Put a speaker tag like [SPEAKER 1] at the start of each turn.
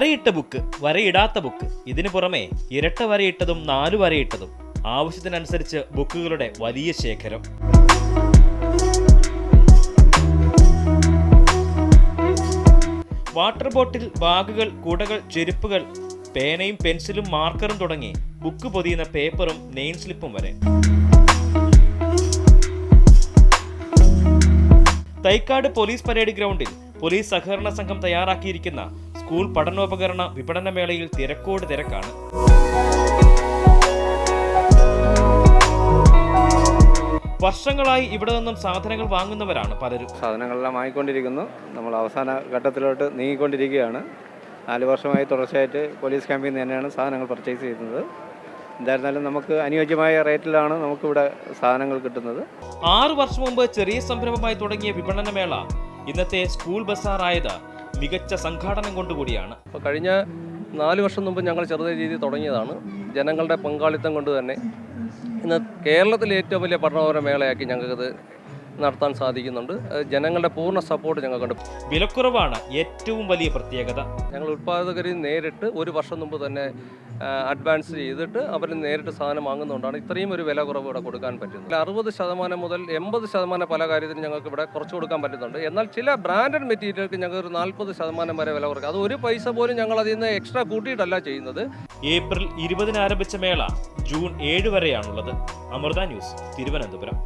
[SPEAKER 1] വരയിട്ട book, വരയിടാത്ത book, ഇതിനു പുറമെ ഇരട്ട വരയിട്ടതും 4 വരയിട്ടതും, ആവശ്യത്തിനനുസരിച്ച് ബുക്കുകളുടെ വലിയ ശേഖരം. വാട്ടർ ബോട്ടിൽ, ബാഗുകൾ, കുടകൾ, ചെരുപ്പുകൾ, പേനയും പെൻസിലും മാർക്കറും തുടങ്ങി ബുക്ക് പൊതിയുന്ന പേപ്പറും നെയിം സ്ലിപ്പും വരെ. തൈക്കാട് പോലീസ് പരേഡ് ഗ്രൗണ്ടിൽ പോലീസ് സഹകരണ സംഘം തയ്യാറാക്കിയിരിക്കുന്ന സ്കൂൾ പഠനോപകരണ വിപണന മേളയിൽ തിരക്കോട് തിരക്കാണ്. വർഷങ്ങളായി ഇവിടെ നിന്നും സാധനങ്ങൾ വാങ്ങുന്നവരാണ് പലരും.
[SPEAKER 2] സാധനങ്ങളെല്ലാം വാങ്ങിക്കൊണ്ടിരിക്കുന്നു. നമ്മൾ അവസാന ഘട്ടത്തിലോട്ട് നീങ്ങിക്കൊണ്ടിരിക്കുകയാണ്. 4 വർഷമായി തുടർച്ചയായിട്ട് പോലീസ് ക്യാമ്പിൽ നിന്ന് തന്നെയാണ് സാധനങ്ങൾ പർച്ചേസ് ചെയ്യുന്നത്. എന്തായിരുന്നാലും നമുക്ക് അനുയോജ്യമായ റേറ്റിലാണ് നമുക്കിവിടെ സാധനങ്ങൾ കിട്ടുന്നത്.
[SPEAKER 1] 6 വർഷം മുമ്പ് ചെറിയ സംരംഭമായി തുടങ്ങിയ വിപണനമേള ഇന്നത്തെ സ്കൂൾ ബസാറായത് മികച്ച സംഘാടനം കൊണ്ടുകൂടിയാണ്.
[SPEAKER 3] കഴിഞ്ഞ 4 വർഷം മുമ്പ് ഞങ്ങൾ ചെറിയ രീതിയിൽ തുടങ്ങിയതാണ്. ജനങ്ങളുടെ പങ്കാളിത്തം കൊണ്ട് തന്നെ ഇന്ന് കേരളത്തിലെ ഏറ്റവും വലിയ പഠനോപകരണ മേളയാക്കി ഞങ്ങൾക്കത് നടത്താൻ സാധിക്കുന്നുണ്ട്. ജനങ്ങളുടെ പൂർണ്ണ സപ്പോർട്ട് ഞങ്ങൾക്കുണ്ട്.
[SPEAKER 1] വിലക്കുറവാണ് ഏറ്റവും വലിയ പ്രത്യേകത.
[SPEAKER 3] ഞങ്ങൾ ഉത്പാദകരിൽ നേരിട്ട് 1 വർഷം മുമ്പ് തന്നെ അഡ്വാൻസ് ചെയ്തിട്ട് അവർ നേരിട്ട് സാധനം വാങ്ങുന്നതുകൊണ്ടാണ് ഇത്രയും ഒരു വില കുറവ് ഇവിടെ കൊടുക്കാൻ പറ്റുന്നത്. 60% മുതൽ 80% പല കാര്യത്തിനും ഞങ്ങൾക്ക് ഇവിടെ കുറച്ച് കൊടുക്കാൻ പറ്റുന്നുണ്ട്. എന്നാൽ ചില ബ്രാൻഡഡ് മെറ്റീരിയലുകൾക്ക് ഞങ്ങൾ ഒരു 40% വരെ വില കുറയ്ക്കും. അത് 1 പൈസ പോലും ഞങ്ങൾ അതിൽ നിന്ന് എക്സ്ട്രാ കൂട്ടിയിട്ടല്ല ചെയ്യുന്നത്.
[SPEAKER 1] ഏപ്രിൽ 20 ആരംഭിച്ച മേള ജൂൺ 7 വരെയാണുള്ളത്. അമൃത ന്യൂസ്, തിരുവനന്തപുരം.